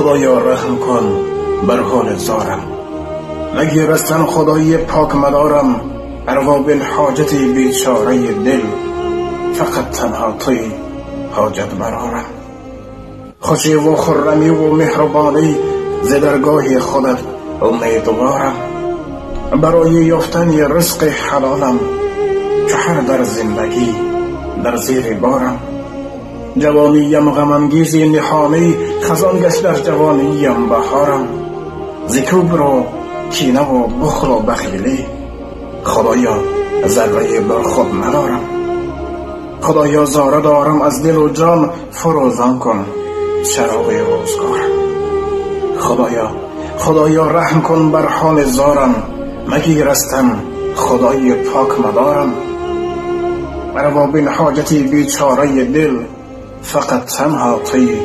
خدایا رحم کن بر حال زارم، مگیر از تن خدای پاک مدارم. ارباب حاجت بیچاره دل، فقط تنها توی حاجت برارم. خوشی و خرمی و مهربانی ز درگاه خودت امیدوارم. برای یافتن رزق حلالم که هر در زندگی در زیر بارم. جوانیم غم انگیز نهانی، خزان گشت در جوانیم بهارم. ز کبر و کینه و بخل و بخیلی خدایا ذره بر خود ندارم. خدایا زاره دارم از دل و جان، فروزان کن چراغ روزگارم. خدایا رحم کن بر حال زارم، مگیر از تن خدای پاک مدارم. ارباب حاجتی بیچاره دل، فقط تنها توی